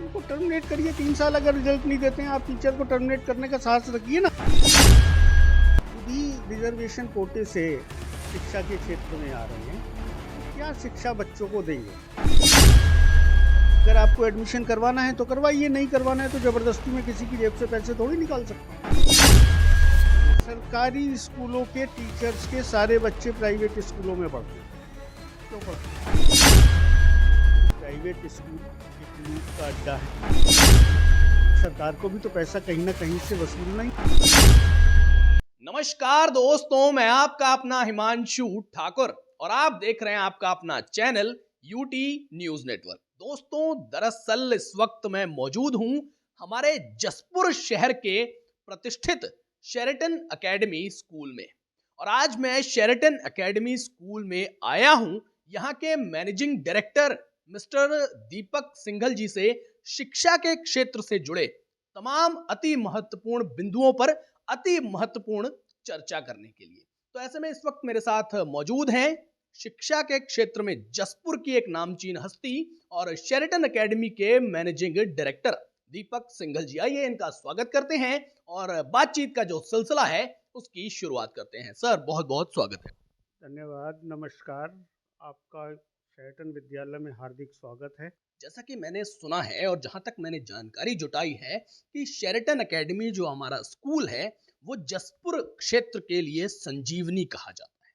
को टर्मिनेट करिए। 3 साल अगर रिजल्ट नहीं देते हैं, आप टीचर को टर्मिनेट करने का साहस रखिए ना। भी रिजर्वेशन कोटे से शिक्षा के क्षेत्र में आ रहे हैं, तो क्या शिक्षा बच्चों को देंगे? अगर आपको एडमिशन करवाना है तो करवाइए, नहीं करवाना है तो जबरदस्ती में किसी की जेब से पैसे थोड़ी निकाल सकते हैं। सरकारी स्कूलों के टीचर्स के सारे बच्चे प्राइवेट स्कूलों में पढ़ते हैं। क्यों पढ़ते हैं? प्राइवेट स्कूल एक लूट का अड्डा है। सरकार को भी तो पैसा कहीं ना कहीं से वसूलना ही। नमस्कार दोस्तों, मैं आपका अपना हिमांशु ठाकुर और आप देख रहे हैं आपका अपना चैनल यूटी न्यूज नेटवर्क। दोस्तों, दरअसल इस वक्त मैं मौजूद हूं हमारे जसपुर शहर के प्रतिष्ठित शेरेटन एकेडमी स्कूल में और आज मैं शेरेटन एकेडमी स्कूल में आया हूं यहां के मैनेजिंग डायरेक्टर मिस्टर दीपक सिंघल जी से शिक्षा के क्षेत्र से जुड़े तमाम अति महत्वपूर्ण बिंदुओं पर अति महत्वपूर्ण चर्चा करने के लिए। तो ऐसे में इस वक्त मेरे साथ मौजूद हैं शिक्षा के क्षेत्र में जसपुर की एक नामचीन हस्ती और शेरेटन एकेडमी के मैनेजिंग डायरेक्टर दीपक सिंघल जी। आइए इनका स्वागत करते हैं और बातचीत का जो सिलसिला है उसकी शुरुआत करते हैं। सर, बहुत बहुत स्वागत है। धन्यवाद, नमस्कार। आपका शेरेटन विद्यालय में हार्दिक स्वागत है। जैसा कि मैंने सुना है और जहां तक मैंने जानकारी जुटाई है कि शेरेटन एकेडमी जो हमारा स्कूल है वो जसपुर क्षेत्र के लिए संजीवनी कहा जाता है।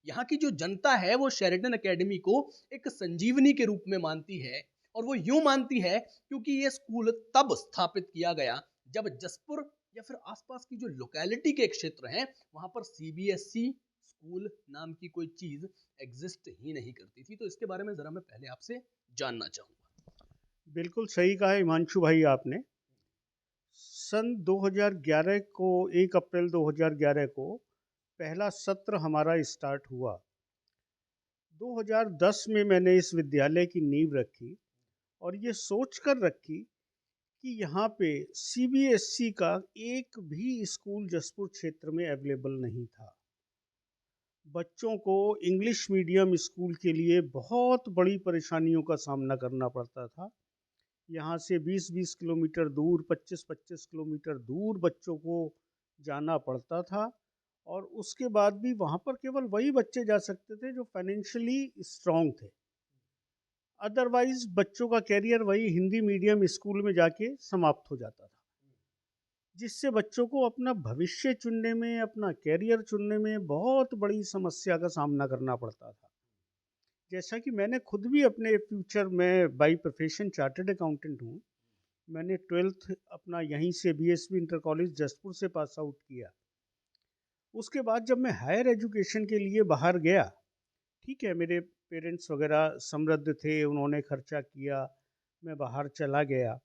यहाँ की जो जनता है वो शेरेटन एकेडमी को एक संजीवनी के रूप में मानती है और वो यूं मानती है क्योंकि ये स्कूल तब स्थापित किया गया जब जसपुर या फिर आसपास की जो लोकेलिटी के क्षेत्र हैं वहां पर सीबीएसई स्कूल नाम की कोई चीज एग्जिस्ट ही नहीं करती थी। तो इसके बारे में जरा मैं पहले आपसे जानना चाहूंगा। बिल्कुल सही कहा हिमांशु भाई आपने। सन 2011 को 1 अप्रैल 2011 को पहला सत्र हमारा स्टार्ट हुआ। 2010 में मैंने इस विद्यालय की नींव रखी और ये सोच कर रखी कि यहाँ पे सीबीएसई का एक भी स्कूल जसपुर क्षेत्र में अवेलेबल नहीं था। बच्चों को इंग्लिश मीडियम स्कूल के लिए बहुत बड़ी परेशानियों का सामना करना पड़ता था। यहाँ से 20-20 किलोमीटर दूर, 25-25 किलोमीटर दूर बच्चों को जाना पड़ता था और उसके बाद भी वहाँ पर केवल वही बच्चे जा सकते थे जो फाइनेंशियली स्ट्रांग थे। अदरवाइज बच्चों का कैरियर वही हिंदी मीडियम स्कूल में जाके समाप्त हो जाता था, जिससे बच्चों को अपना भविष्य चुनने में, अपना कैरियर चुनने में बहुत बड़ी समस्या का सामना करना पड़ता था। जैसा कि मैंने खुद भी अपने फ्यूचर में बाई प्रोफेशन चार्टर्ड अकाउंटेंट हूँ। मैंने 12th अपना यहीं से बीएसबी इंटर कॉलेज जसपुर से पास आउट किया। उसके बाद जब मैं हायर एजुकेशन के लिए बाहर गया, ठीक है, मेरे पेरेंट्स वगैरह समृद्ध थे, उन्होंने खर्चा किया, मैं बाहर चला गया।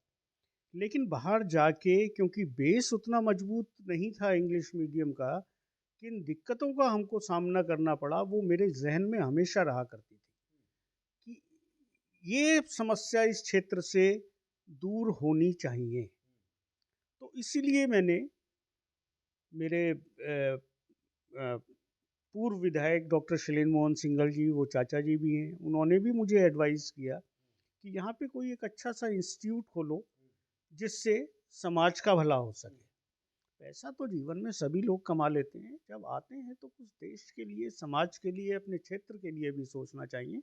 लेकिन बाहर जाके क्योंकि बेस उतना मजबूत नहीं था इंग्लिश मीडियम का, किन दिक्कतों का हमको सामना करना पड़ा वो मेरे जहन में हमेशा रहा करती थी कि ये समस्या इस क्षेत्र से दूर होनी चाहिए। तो इसीलिए मैंने मेरे पूर्व विधायक डॉक्टर शैलेंद्र मोहन सिंघल जी, वो चाचा जी भी हैं, उन्होंने भी मुझे एडवाइस किया कि यहाँ पे कोई एक अच्छा सा इंस्टीट्यूट खोलो जिससे समाज का भला हो सके। पैसा तो जीवन में सभी लोग कमा लेते हैं, जब आते हैं तो कुछ देश के लिए, समाज के लिए, अपने क्षेत्र के लिए भी सोचना चाहिए।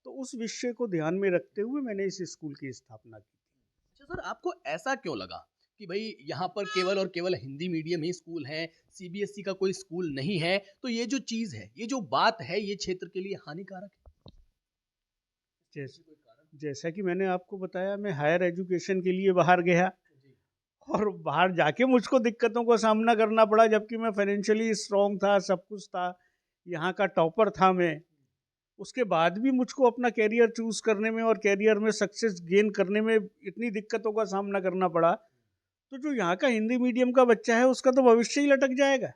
तो उस विषय को ध्यान में रखते हुए मैंने इस स्कूल की स्थापना की। अच्छा सर, आपको ऐसा क्यों लगा कि भाई यहाँ पर केवल और केवल हिंदी मीडियम ही स्कूल है, सीबीएसई का कोई स्कूल नहीं है, तो ये जो चीज है, ये जो बात है, ये क्षेत्र के लिए हानिकारक है? जैसा कि मैंने आपको बताया, मैं हायर एजुकेशन के लिए बाहर गया और बाहर जाके मुझको दिक्कतों का सामना करना पड़ा, जबकि मैं फाइनेंशियली स्ट्रांग था, सब कुछ था, यहाँ का टॉपर था मैं। उसके बाद भी मुझको अपना कैरियर चूज करने में और कैरियर में सक्सेस गेन करने में इतनी दिक्कतों का सामना करना पड़ा, तो जो यहाँ का हिंदी मीडियम का बच्चा है उसका तो भविष्य ही लटक जाएगा।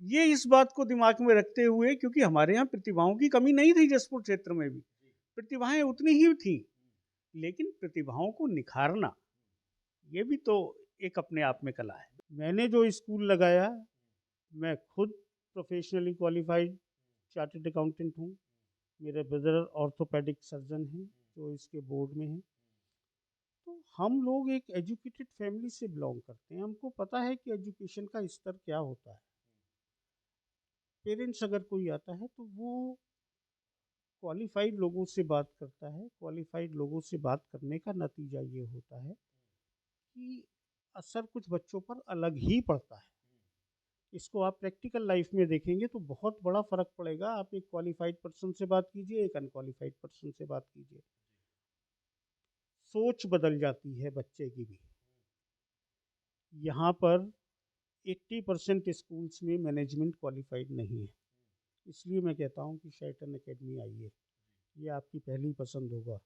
ये इस बात को दिमाग में रखते हुए, क्योंकि हमारे यहाँ प्रतिभाओं की कमी नहीं थी, जसपुर क्षेत्र में भी प्रतिभाएं उतनी ही थी, लेकिन प्रतिभाओं को निखारना ये भी तो एक अपने आप में कला है। मैंने जो स्कूल लगाया, मैं खुद प्रोफेशनली क्वालिफाइड चार्टर्ड अकाउंटेंट हूँ। मेरे ब्रदर ऑर्थोपेडिक सर्जन हैं जो इसके बोर्ड में हैं। हम लोग एक एजुकेटेड फैमिली से बिलोंग करते हैं, हमको पता है कि एजुकेशन का स्तर क्या होता है। पेरेंट्स अगर कोई आता है तो वो क्वालिफाइड लोगों से बात करता है। क्वालिफाइड लोगों से बात करने का नतीजा ये होता है कि असर कुछ बच्चों पर अलग ही पड़ता है। इसको आप प्रैक्टिकल लाइफ में देखेंगे तो बहुत बड़ा फ़र्क पड़ेगा। आप एक क्वालिफाइड पर्सन से बात कीजिए, एक अनक्वालिफाइड पर्सन से बात कीजिए, सोच बदल जाती है बच्चे की भी। यहाँ पर 80% स्कूल्स में मैनेजमेंट क्वालिफाइड नहीं है, इसलिए मैं कहता हूँ कि शेरटन एकेडमी आइए, ये आपकी पहली पसंद होगा।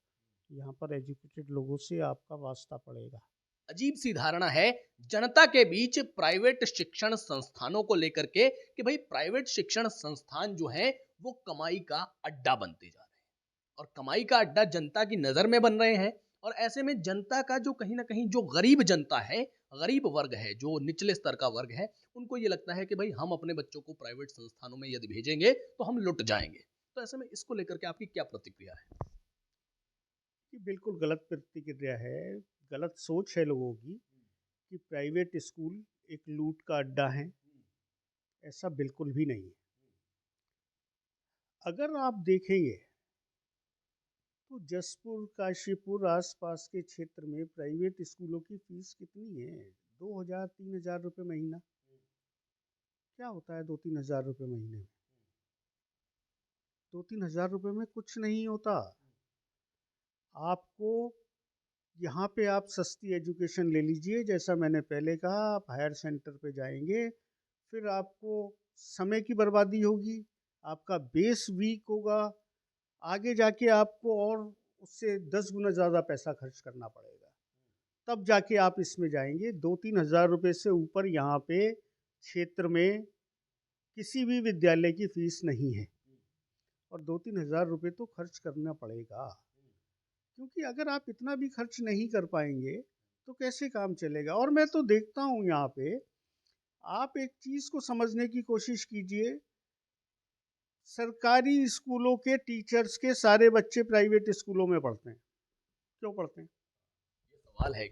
यहाँ पर एजुकेटेड लोगों से आपका वास्ता पड़ेगा। अजीब सी धारणा है जनता के बीच प्राइवेट शिक्षण संस्थानों को लेकर के कि भाई प्राइवेट शिक्षण संस्थान जो है वो कमाई का अड्डा बनते जा रहे हैं और कमाई का अड्डा जनता की नजर में बन रहे हैं। और ऐसे में जनता का जो कहीं ना कहीं जो गरीब जनता है, गरीब वर्ग है, जो निचले स्तर का वर्ग है, उनको ये लगता है कि भाई हम अपने बच्चों को प्राइवेट संस्थानों में यदि भेजेंगे तो हम लुट जाएंगे। तो ऐसे में इसको लेकर के आपकी क्या प्रतिक्रिया है? ये बिल्कुल गलत प्रतिक्रिया है, गलत सोच है लोगों की कि प्राइवेट स्कूल एक लूट का अड्डा है। ऐसा बिल्कुल भी नहीं है। अगर आप देखेंगे तो जसपुर, काशीपुर, आसपास के क्षेत्र में प्राइवेट स्कूलों की फीस कितनी है? 2,000-3,000 रुपये महीना। क्या होता है 2-3 हज़ार रुपये महीने में? 2-3 हज़ार रुपये में कुछ नहीं होता। आपको यहाँ पे आप सस्ती एजुकेशन ले लीजिए, जैसा मैंने पहले कहा, आप हायर सेंटर पे जाएंगे, फिर आपको समय की बर्बादी होगी, आपका बेस वीक होगा, आगे जाके आपको और उससे 10 गुना ज़्यादा पैसा खर्च करना पड़ेगा, तब जाके आप इसमें जाएंगे। 2-3 हज़ार रुपये से ऊपर यहाँ पे क्षेत्र में किसी भी विद्यालय की फीस नहीं है, और 2-3 हज़ार रुपये तो खर्च करना पड़ेगा, क्योंकि अगर आप इतना भी खर्च नहीं कर पाएंगे तो कैसे काम चलेगा। और मैं तो देखता हूँ यहाँ पे, आप एक चीज़ को समझने की कोशिश कीजिए, सरकारी स्कूलों के टीचर्स के सारे बच्चे प्राइवेट स्कूलों में पढ़ते हैं। क्यों पढ़ते हैं? सवाल है।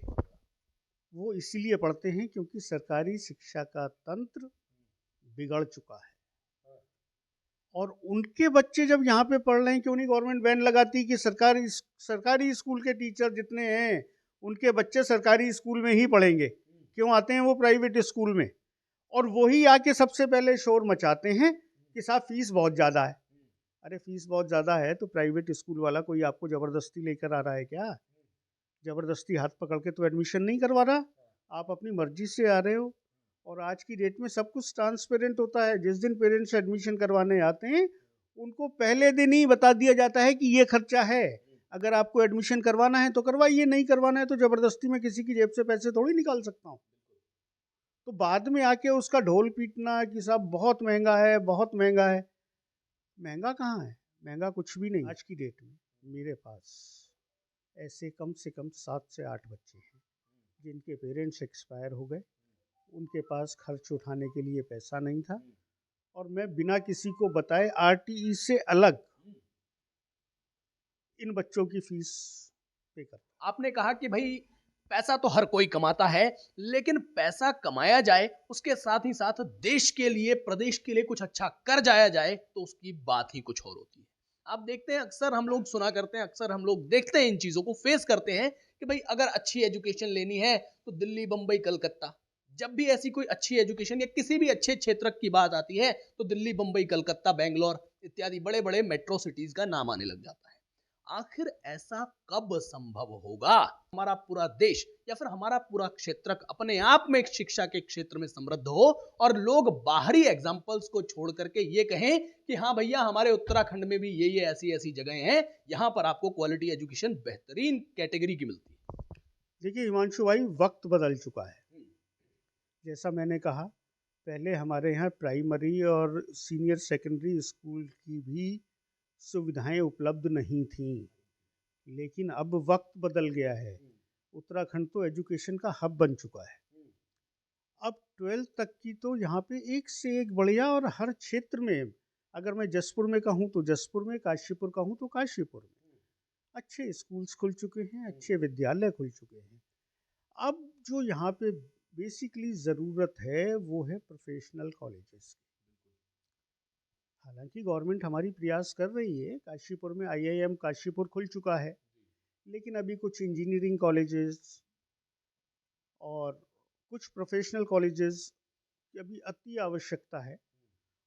वो इसीलिए पढ़ते हैं क्योंकि सरकारी शिक्षा का तंत्र बिगड़ चुका है, और उनके बच्चे जब यहाँ पे पढ़ रहे हैं, क्यों नहीं गवर्नमेंट बैन लगाती कि सरकारी स्कूल के टीचर जितने हैं उनके बच्चे सरकारी स्कूल में ही पढ़ेंगे? क्यों आते हैं वो प्राइवेट स्कूल में? और वही आके सबसे पहले शोर मचाते हैं कि साहब फीस बहुत ज़्यादा है। अरे फीस बहुत ज़्यादा है तो प्राइवेट स्कूल वाला कोई आपको ज़बरदस्ती लेकर आ रहा है क्या? ज़बरदस्ती हाथ पकड़ के तो एडमिशन नहीं करवा रहा, आप अपनी मर्जी से आ रहे हो। और आज की डेट में सब कुछ ट्रांसपेरेंट होता है। जिस दिन पेरेंट्स एडमिशन करवाने आते हैं उनको पहले दिन ही बता दिया जाता है कि ये खर्चा है, अगर आपको एडमिशन करवाना है तो करवाइए, नहीं करवाना है तो ज़बरदस्ती में किसी की जेब से पैसे थोड़ी निकाल सकता हूँ। तो बाद में आके उसका ढोल पीटना कि साहब बहुत महंगा है, बहुत महंगा है। महंगा कहाँ है? महंगा कुछ भी नहीं। आज की डेट में मेरे पास ऐसे कम से कम 7 से 8 बच्चे हैं जिनके पेरेंट्स एक्सपायर हो गए, उनके पास खर्च उठाने के लिए पैसा नहीं था, और मैं बिना किसी को बताए आरटीई से अलग इन बच्चों की फीस पे करता। आपने कहा कि भाई पैसा तो हर कोई कमाता है, लेकिन पैसा कमाया जाए उसके साथ ही साथ देश के लिए, प्रदेश के लिए कुछ अच्छा कर जाया जाए तो उसकी बात ही कुछ और होती है। आप देखते हैं, अक्सर हम लोग सुना करते हैं, अक्सर हम लोग देखते हैं, इन चीजों को फेस करते हैं कि भाई अगर अच्छी एजुकेशन लेनी है तो दिल्ली, बंबई, कलकत्ता। जब भी ऐसी कोई अच्छी एजुकेशन या किसी भी अच्छे क्षेत्र की बात आती है तो दिल्ली, बंबई, कलकत्ता, बेंगलोर इत्यादि बड़े बड़े मेट्रो सिटीज का नाम आने लग जाता है। आखिर ऐसा कब संभव होगा? हमारा पूरा देश या फिर हमारा पूरा क्षेत्र अपने आप में एक शिक्षा के क्षेत्र में समृद्ध हो और लोग बाहरी एग्जाम्पल्स को छोड़ करके ये कहें कि हाँ भैया हमारे उत्तराखंड में भी ये ऐसी ऐसी जगह हैं, यहां पर आपको क्वालिटी एजुकेशन बेहतरीन कैटेगरी की मिलती है। देखिए हिमांशु भाई, वक्त बदल चुका है। जैसा मैंने कहा, पहले हमारे यहाँ प्राइमरी और सीनियर सेकेंडरी स्कूल की भी सुविधाएं उपलब्ध नहीं थीं, लेकिन अब वक्त बदल गया है। उत्तराखंड तो एजुकेशन का हब बन चुका है। अब 12th तक की तो यहाँ पे एक से एक बढ़िया, और हर क्षेत्र में, अगर मैं जसपुर में कहूँ तो जसपुर में, काशीपुर कहूँ तो काशीपुर में अच्छे स्कूल्स खुल चुके हैं, अच्छे विद्यालय खुल चुके हैं। अब जो यहाँ पे बेसिकली ज़रूरत है वो है प्रोफेशनल कॉलेजेस। हालांकि गवर्नमेंट हमारी प्रयास कर रही है, काशीपुर में आईआईएम काशीपुर खुल चुका है, लेकिन अभी कुछ इंजीनियरिंग कॉलेजेस और कुछ प्रोफेशनल कॉलेजेस की अभी अति आवश्यकता है।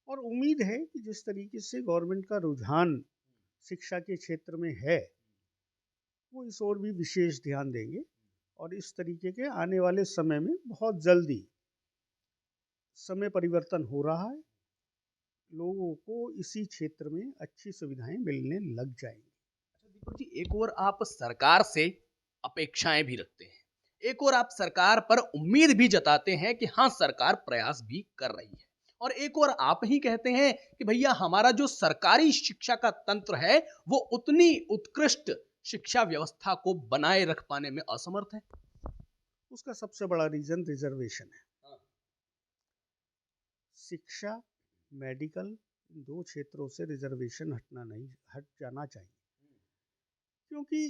और उम्मीद है कि जिस तरीके से गवर्नमेंट का रुझान शिक्षा के क्षेत्र में है, वो इस ओर भी विशेष ध्यान देंगे और इस तरीके के आने वाले समय में बहुत जल्दी समय परिवर्तन हो रहा है, लोगों को इसी क्षेत्र में अच्छी सुविधाएं मिलने लग जाएंगी। दीपक जी, एक और आप सरकार से अपेक्षाएं भी रखते हैं, एक और आप सरकार पर उम्मीद भी जताते हैं कि हाँ सरकार प्रयास भी कर रही है, और एक और आप ही कहते हैं कि भैया हमारा जो सरकारी शिक्षा का तंत्र है वो उतनी उत्कृष्ट शिक्षा व्यवस्था को बनाए रख पाने में असमर्थ है। उसका सबसे बड़ा रीजन रिजर्वेशन है। शिक्षा, मेडिकल, इन दो क्षेत्रों से रिजर्वेशन हट जाना चाहिए, क्योंकि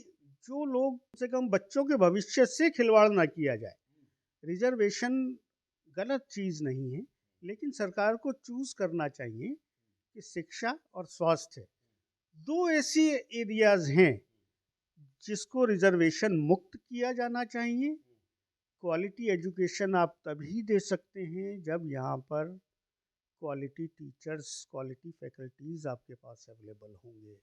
जो लोग कम से कम बच्चों के भविष्य से खिलवाड़ ना किया जाए। रिजर्वेशन गलत चीज़ नहीं है, लेकिन सरकार को चूज करना चाहिए कि शिक्षा और स्वास्थ्य दो ऐसी एरियाज हैं जिसको रिजर्वेशन मुक्त किया जाना चाहिए। क्वालिटी एजुकेशन आप तभी दे सकते हैं जब यहाँ पर क्वालिटी टीचर्स, क्वालिटी फैकल्टीज आपके पास अवेलेबल होंगे,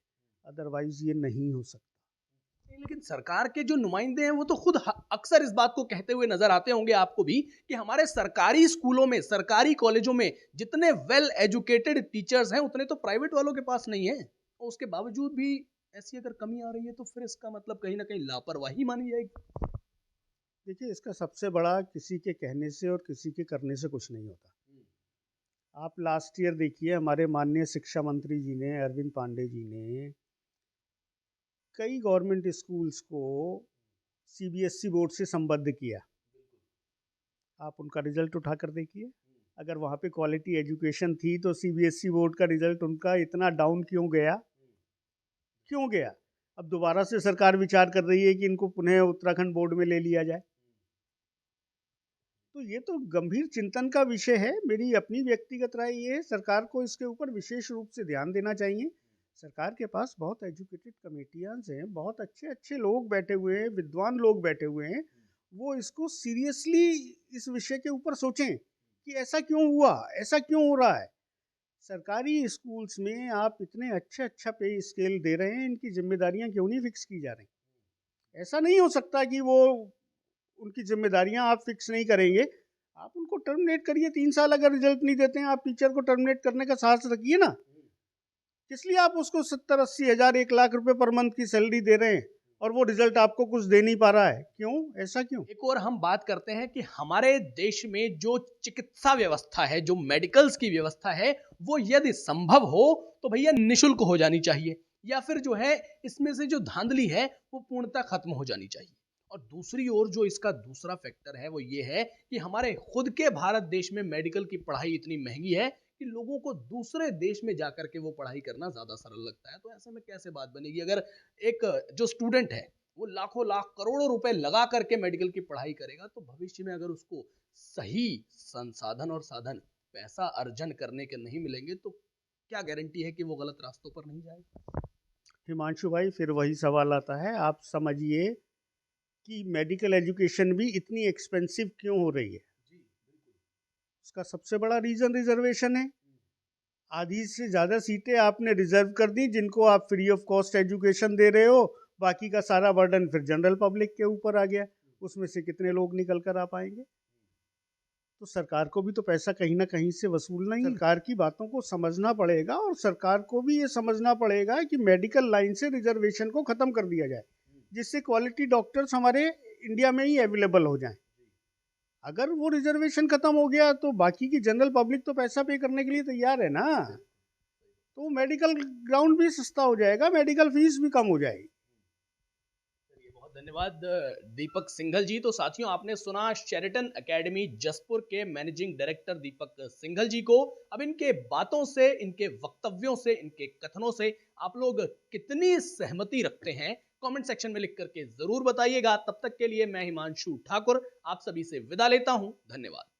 अदरवाइज ये नहीं हो सकता। लेकिन सरकार के जो नुमाइंदे हैं वो तो खुद अक्सर इस बात को कहते हुए नजर आते होंगे आपको भी कि हमारे सरकारी स्कूलों में, सरकारी कॉलेजों में जितने वेल एजुकेटेड टीचर्स हैं उतने तो प्राइवेट वालों के पास नहीं है, और उसके बावजूद भी ऐसी अगर कमी आ रही है तो फिर इसका मतलब कहीं ना कहीं लापरवाही मानी जाएगी। देखिए, इसका सबसे बड़ा किसी के कहने से और किसी के करने से कुछ नहीं होता। आप लास्ट ईयर देखिए, हमारे माननीय शिक्षा मंत्री जी ने, अरविंद पांडे जी ने कई गवर्नमेंट स्कूल्स को सीबीएसई बोर्ड से संबद्ध किया। आप उनका रिजल्ट उठा कर देखिए, अगर वहाँ पे क्वालिटी एजुकेशन थी तो सीबीएसई बोर्ड का रिजल्ट उनका इतना डाउन क्यों गया? क्यों गया? अब दोबारा से सरकार विचार कर रही है कि इनको पुनः उत्तराखंड बोर्ड में ले लिया जाए। तो ये तो गंभीर चिंतन का विषय है। मेरी अपनी व्यक्तिगत राय ये है, सरकार को इसके ऊपर विशेष रूप से ध्यान देना चाहिए। सरकार के पास बहुत एजुकेटेड कमेटियां हैं, बहुत अच्छे अच्छे लोग बैठे हुए हैं, विद्वान लोग बैठे हुए हैं। वो इसको सीरियसली इस विषय के ऊपर सोचें कि ऐसा क्यों हुआ, ऐसा क्यों हो रहा है। सरकारी स्कूल्स में आप इतने अच्छा पे स्केल दे रहे हैं, इनकी जिम्मेदारियां क्यों नहीं फिक्स की जा रही? ऐसा नहीं हो सकता कि वो उनकी जिम्मेदारियां आप फिक्स नहीं करेंगे। आप उनको टर्मिनेट करिए। 3 साल अगर रिजल्ट नहीं देते हैं, आप टीचर को टर्मिनेट करने का साहस रखिए ना। किस लिए आप उसको 70-80 हज़ार 1 लाख रुपए पर मंथ की सैलरी दे रहे हैं और वो रिजल्ट आपको कुछ दे नहीं पा रहा है? क्यों? ऐसा क्यों? एक और हम बात करते हैं कि हमारे देश में जो चिकित्सा व्यवस्था है, जो मेडिकल्स की व्यवस्था है, वो यदि संभव हो तो भैया निशुल्क हो जानी चाहिए, या फिर जो है इसमें से जो धांधली है वो पूर्णतः खत्म हो जानी चाहिए। और दूसरी ओर जो इसका दूसरा फैक्टर है वो ये है कि हमारे खुद के भारत देश में मेडिकल की पढ़ाई इतनी महंगी है कि लोगों को दूसरे देश में जाकर के वो पढ़ाई करना ज्यादा सरल लगता है। तो ऐसे में कैसे बात बनेगी? अगर एक जो स्टूडेंट है वो लाखों लाख करोड़ों रुपए लगा करके मेडिकल की पढ़ाई करेगा, तो भविष्य में अगर उसको सही संसाधन और साधन, पैसा अर्जन करने के नहीं मिलेंगे तो क्या गारंटी है कि वो गलत रास्तों पर नहीं जाएगा? हिमांशु भाई, फिर वही सवाल आता है। आप समझिए कि मेडिकल एजुकेशन भी इतनी एक्सपेंसिव क्यों हो रही है? उसका सबसे बड़ा रीजन रिजर्वेशन है। आधी से ज़्यादा सीटें आपने रिजर्व कर दी, जिनको आप फ्री ऑफ कॉस्ट एजुकेशन दे रहे हो। बाकी का सारा बर्डन फिर जनरल पब्लिक के ऊपर आ गया। उसमें से कितने लोग निकल कर आ पाएंगे? तो सरकार को भी तो पैसा कहीं ना कहीं से वसूलना ही। सरकार की बातों को समझना पड़ेगा और सरकार को भी ये समझना पड़ेगा कि मेडिकल लाइन से रिजर्वेशन को ख़त्म कर दिया जाए, जिससे क्वालिटी डॉक्टर्स हमारे इंडिया में ही अवेलेबल हो जाएं। अगर वो रिजर्वेशन खत्म हो गया तो बाकी की जनरल पब्लिक तो पैसा पे करने के लिए तैयार है ना, तो मेडिकल ग्राउंड भी सस्ता हो जाएगा, मेडिकल फीस भी कम हो जाएगी। बहुत धन्यवाद दीपक सिंघल जी। तो साथियों, आपने सुना शेरिटन एकेडमी जसपुर के मैनेजिंग डायरेक्टर दीपक सिंघल जी को। अब इनके बातों से, इनके वक्तव्यों से, इनके कथनों से आप लोग कितनी सहमति रखते हैं कमेंट सेक्शन में लिख करके जरूर बताइएगा। तब तक के लिए मैं हिमांशु ठाकुर आप सभी से विदा लेता हूं। धन्यवाद।